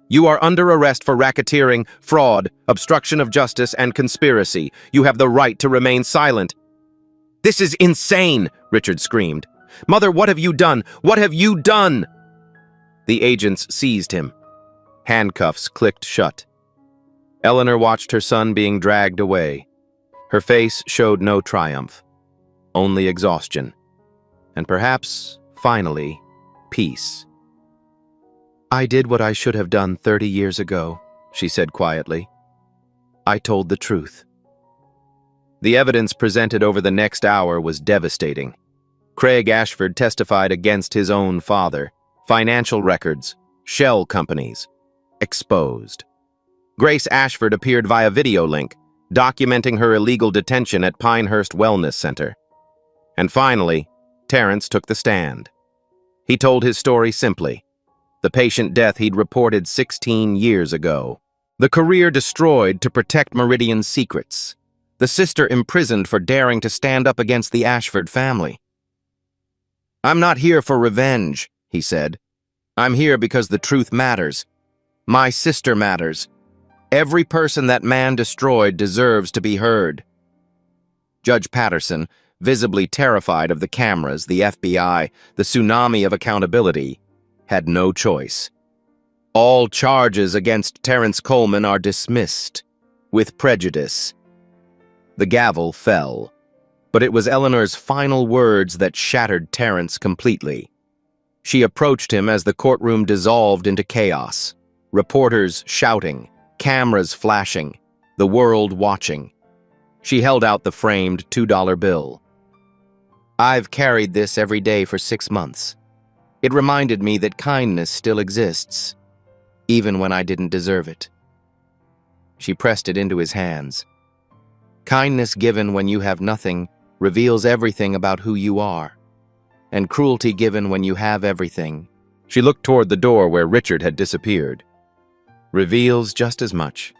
A: You are under arrest for racketeering, fraud, obstruction of justice, and conspiracy. You have the right to remain silent. This is insane, Richard screamed. Mother, what have you done? What have you done? The agents seized him. Handcuffs clicked shut. Eleanor watched her son being dragged away. Her face showed no triumph, only exhaustion. And perhaps, finally, peace. I did what I should have done 30 years ago, she said quietly. I told the truth. The evidence presented over the next hour was devastating. Craig Ashford testified against his own father. Financial records, shell companies, exposed. Grace Ashford appeared via video link, documenting her illegal detention at Pinehurst Wellness Center. And finally, Terence took the stand. He told his story simply. The patient death he'd reported 16 years ago. The career destroyed to protect Meridian's secrets. The sister imprisoned for daring to stand up against the Ashford family. I'm not here for revenge, he said. I'm here because the truth matters. My sister matters. Every person that man destroyed deserves to be heard. Judge Patterson, visibly terrified of the cameras, the FBI, the tsunami of accountability, had no choice. All charges against Terrence Coleman are dismissed, with prejudice. The gavel fell, but it was Eleanor's final words that shattered Terrence completely. She approached him as the courtroom dissolved into chaos. Reporters shouting, cameras flashing, the world watching. She held out the framed $2 bill. "I've carried this every day for 6 months. It reminded me that kindness still exists, even when I didn't deserve it." She pressed it into his hands. Kindness given when you have nothing reveals everything about who you are, and cruelty given when you have everything. She looked toward the door where Richard had disappeared. Reveals just as much.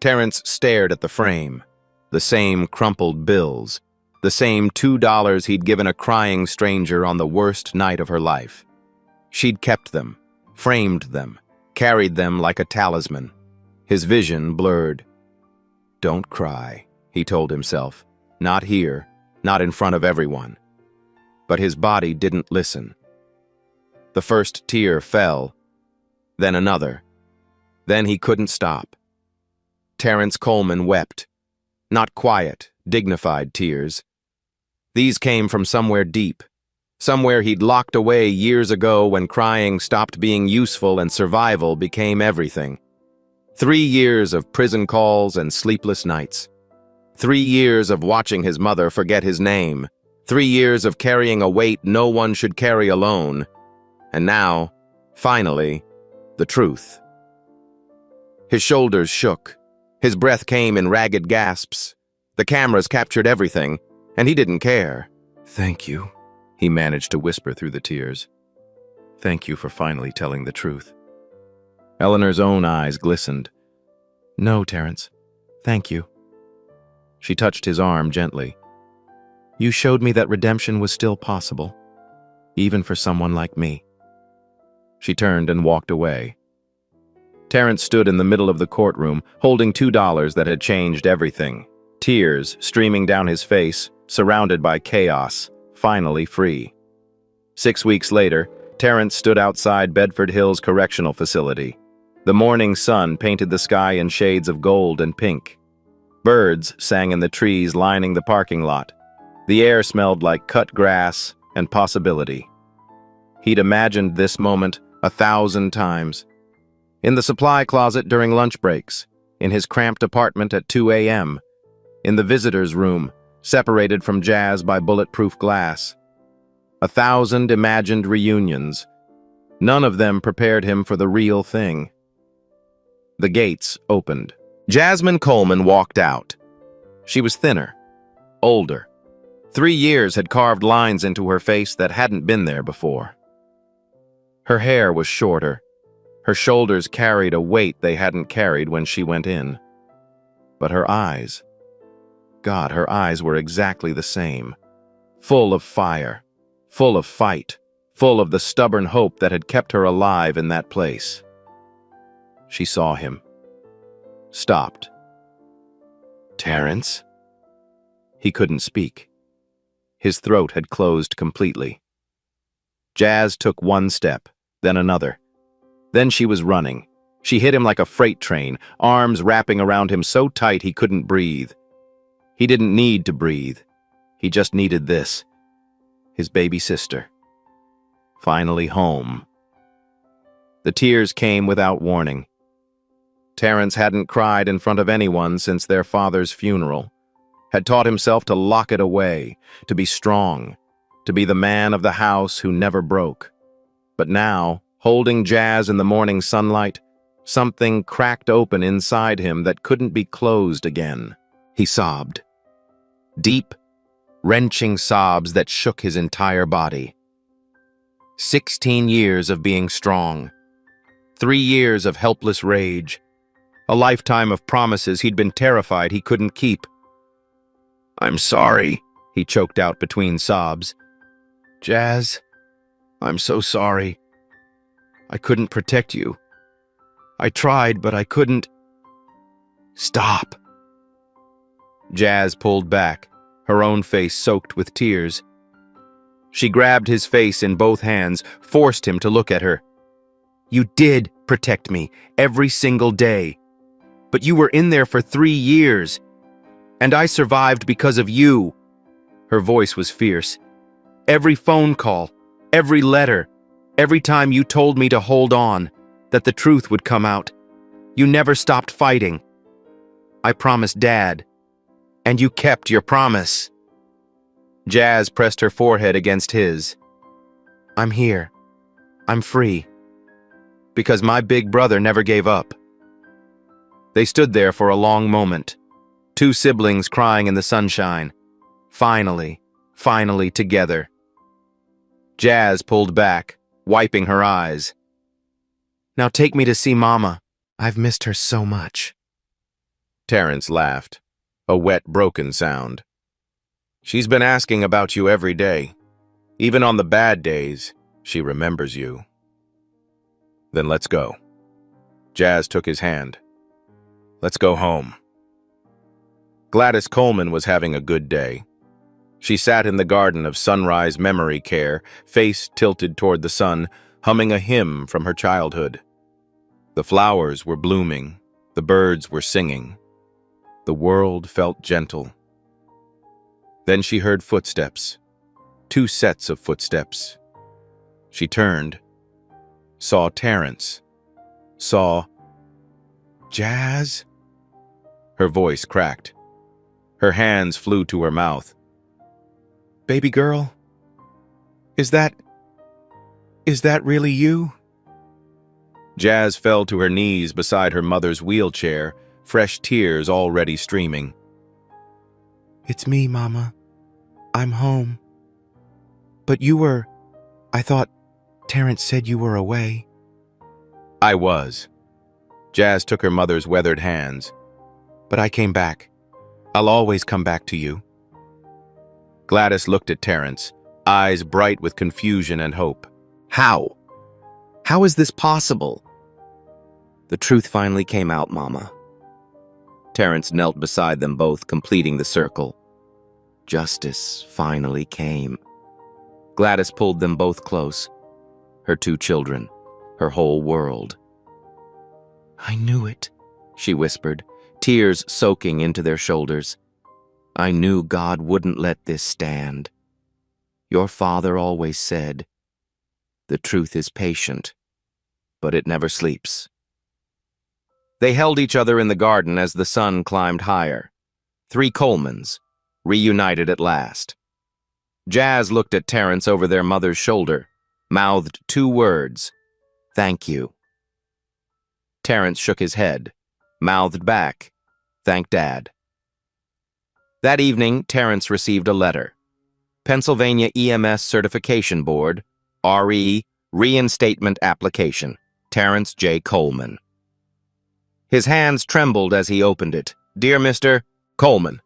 A: Terrence stared at the frame, the same crumpled bills, the same $2 he'd given a crying stranger on the worst night of her life. She'd kept them, framed them, carried them like a talisman. His vision blurred. "Don't cry," he told himself. "Not here, not in front of everyone." But his body didn't listen. The first tear fell, then another. Then he couldn't stop. Terrence Coleman wept. Not quiet, dignified tears. These came from somewhere deep, somewhere he'd locked away years ago when crying stopped being useful and survival became everything. 3 years of prison calls and sleepless nights. 3 years of watching his mother forget his name. 3 years of carrying a weight no one should carry alone. And now, finally, the truth. His shoulders shook. His breath came in ragged gasps. The cameras captured everything, and he didn't care. "Thank you," he managed to whisper through the tears. "Thank you for finally telling the truth." Eleanor's own eyes glistened. "No, Terrence. Thank you." She touched his arm gently. "You showed me that redemption was still possible, even for someone like me." She turned and walked away. Terrence stood in the middle of the courtroom, holding $2 that had changed everything. Tears streaming down his face, surrounded by chaos, finally free. 6 weeks later, Terrence stood outside Bedford Hills Correctional Facility. The morning sun painted the sky in shades of gold and pink. Birds sang in the trees lining the parking lot. The air smelled like cut grass and possibility. He'd imagined this moment 1,000 times. In the supply closet during lunch breaks, in his cramped apartment at 2 a.m., in the visitor's room, separated from Jazz by bulletproof glass. 1,000 imagined reunions. None of them prepared him for the real thing. The gates opened. Jasmine Coleman walked out. She was thinner, older. 3 years had carved lines into her face that hadn't been there before. Her hair was shorter. Her shoulders carried a weight they hadn't carried when she went in. But her eyes, God, her eyes were exactly the same. Full of fire, full of fight, full of the stubborn hope that had kept her alive in that place. She saw him. Stopped. "Terrence?" He couldn't speak. His throat had closed completely. Jazz took one step, then another. Then she was running. She hit him like a freight train, arms wrapping around him so tight he couldn't breathe. He didn't need to breathe. He just needed this. His baby sister. Finally home. The tears came without warning. Terrence hadn't cried in front of anyone since their father's funeral. Had taught himself to lock it away, to be strong, to be the man of the house who never broke. But now, holding Jazz in the morning sunlight, something cracked open inside him that couldn't be closed again. He sobbed. Deep, wrenching sobs that shook his entire body. 16 years of being strong. 3 years of helpless rage. A lifetime of promises he'd been terrified he couldn't keep. "I'm sorry," he choked out between sobs. "Jazz, I'm so sorry. I couldn't protect you. I tried, but I couldn't." "Stop." Jazz pulled back, her own face soaked with tears. She grabbed his face in both hands, forced him to look at her. "You did protect me every single day. But you were in there for 3 years. And I survived because of you." Her voice was fierce. "Every phone call, every letter, every time you told me to hold on, that the truth would come out. You never stopped fighting. I promised Dad, and you kept your promise." Jazz pressed her forehead against his. "I'm here. I'm free. Because my big brother never gave up." They stood there for a long moment, two siblings crying in the sunshine. Finally together. Jazz pulled back, wiping her eyes. "Now take me to see Mama. I've missed her so much." Terrence laughed, a wet, broken sound. "She's been asking about you every day. Even on the bad days, she remembers you." "Then let's go." Jazz took his hand. "Let's go home." Gladys Coleman was having a good day. She sat in the garden of Sunrise Memory Care, face tilted toward the sun, humming a hymn from her childhood. The flowers were blooming, the birds were singing. The world felt gentle. Then she heard footsteps, 2 sets of footsteps. She turned, saw Terrence, saw Jazz. Her voice cracked. Her hands flew to her mouth. "Baby girl, is that really you?" Jazz fell to her knees beside her mother's wheelchair, fresh tears already streaming. "It's me, Mama. I'm home. But I thought Terrence said you were away." "I was." Jazz took her mother's weathered hands. "But I came back. I'll always come back to you." Gladys looked at Terrence, eyes bright with confusion and hope. "How? How is this possible?" "The truth finally came out, Mama." Terrence knelt beside them both, completing the circle. Justice finally came. Gladys pulled them both close. Her 2 children, her whole world. "I knew it," she whispered, tears soaking into their shoulders. "I knew God wouldn't let this stand. Your father always said, 'The truth is patient, but it never sleeps.'" They held each other in the garden as the sun climbed higher. 3 Colemans, reunited at last. Jazz looked at Terrence over their mother's shoulder, mouthed 2 words, "Thank you." Terrence shook his head, mouthed back, "Thank Dad." That evening, Terrence received a letter. Pennsylvania EMS Certification Board, RE, Reinstatement Application, Terrence J. Coleman. His hands trembled as he opened it. "Dear Mr. Coleman,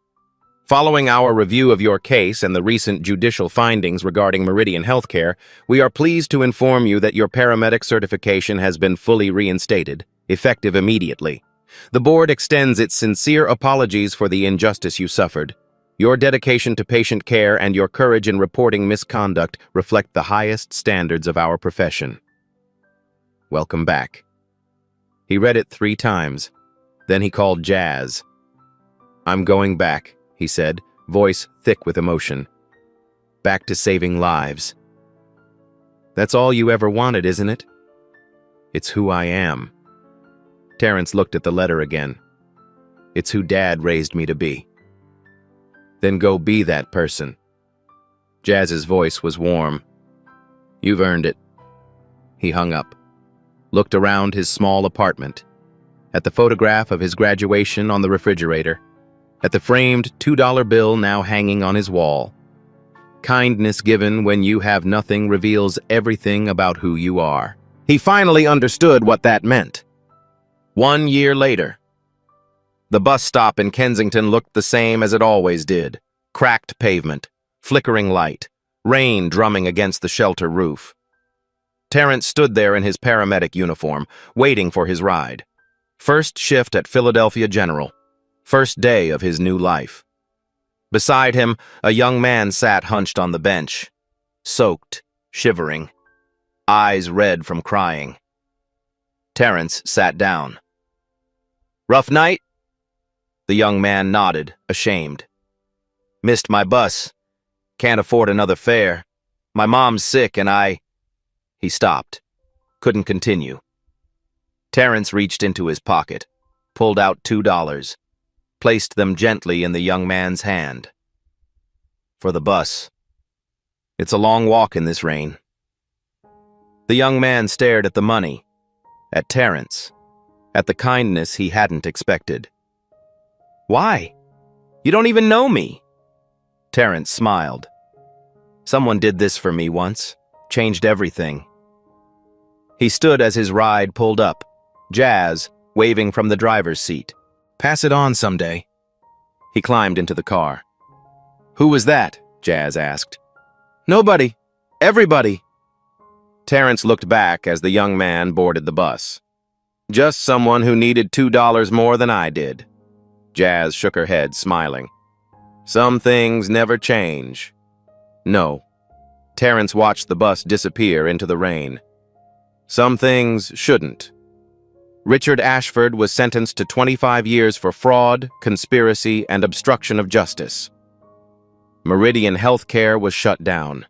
A: following our review of your case and the recent judicial findings regarding Meridian Healthcare, we are pleased to inform you that your paramedic certification has been fully reinstated, effective immediately. The board extends its sincere apologies for the injustice you suffered. Your dedication to patient care and your courage in reporting misconduct reflect the highest standards of our profession. Welcome back." He read it 3 times. Then he called Jazz. "I'm going back," he said, voice thick with emotion. "Back to saving lives. That's all you ever wanted, isn't it?" "It's who I am." Terrence looked at the letter again. "It's who Dad raised me to be." "Then go be that person." Jazz's voice was warm. "You've earned it." He hung up, looked around his small apartment, at the photograph of his graduation on the refrigerator, at the framed $2 bill now hanging on his wall. Kindness given when you have nothing reveals everything about who you are. He finally understood what that meant. 1 year later, the bus stop in Kensington looked the same as it always did. Cracked pavement, flickering light, rain drumming against the shelter roof. Terrence stood there in his paramedic uniform, waiting for his ride. First shift at Philadelphia General. First day of his new life. Beside him, a young man sat hunched on the bench, soaked, shivering, eyes red from crying. Terrence sat down. "Rough night?" The young man nodded, ashamed. "Missed my bus. Can't afford another fare. My mom's sick and I—" He stopped. Couldn't continue. Terrence reached into his pocket, pulled out $2, placed them gently in the young man's hand. "For the bus. It's a long walk in this rain." The young man stared at the money, at Terrence, at the kindness he hadn't expected. "Why? You don't even know me." Terrence smiled. "Someone did this for me once, changed everything." He stood as his ride pulled up, Jazz waving from the driver's seat. "Pass it on someday." He climbed into the car. "Who was that?" Jazz asked. "Nobody. Everybody." Terrence looked back as the young man boarded the bus. "Just someone who needed $2 more than I did." Jazz shook her head, smiling. "Some things never change." "No." Terrence watched the bus disappear into the rain. "Some things shouldn't." Richard Ashford was sentenced to 25 years for fraud, conspiracy, and obstruction of justice. Meridian Healthcare was shut down.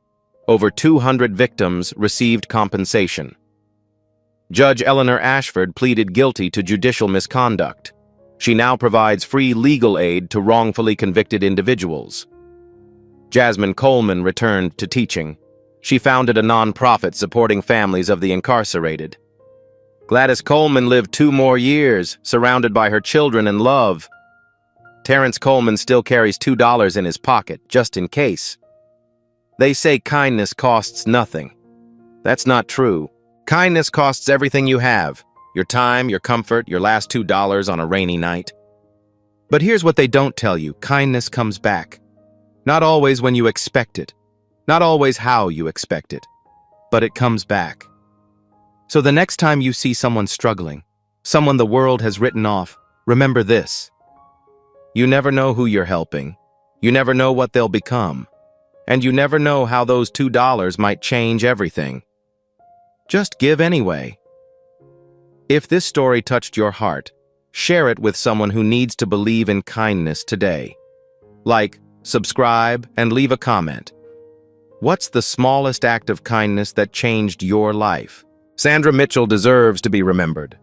A: Over 200 victims received compensation. Judge Eleanor Ashford pleaded guilty to judicial misconduct. She now provides free legal aid to wrongfully convicted individuals. Jasmine Coleman returned to teaching. She founded a nonprofit supporting families of the incarcerated. Gladys Coleman lived 2 more years, surrounded by her children and love. Terrence Coleman still carries $2 in his pocket, just in case. They say kindness costs nothing. That's not true. Kindness costs everything you have. Your time, your comfort, your last $2 on a rainy night. But here's what they don't tell you. Kindness comes back. Not always when you expect it. Not always how you expect it. But it comes back. So the next time you see someone struggling, someone the world has written off, remember this. You never know who you're helping. You never know what they'll become. And you never know how those $2 might change everything. Just give anyway. If this story touched your heart, share it with someone who needs to believe in kindness today. Like, subscribe, and leave a comment. What's the smallest act of kindness that changed your life? Sandra Mitchell deserves to be remembered.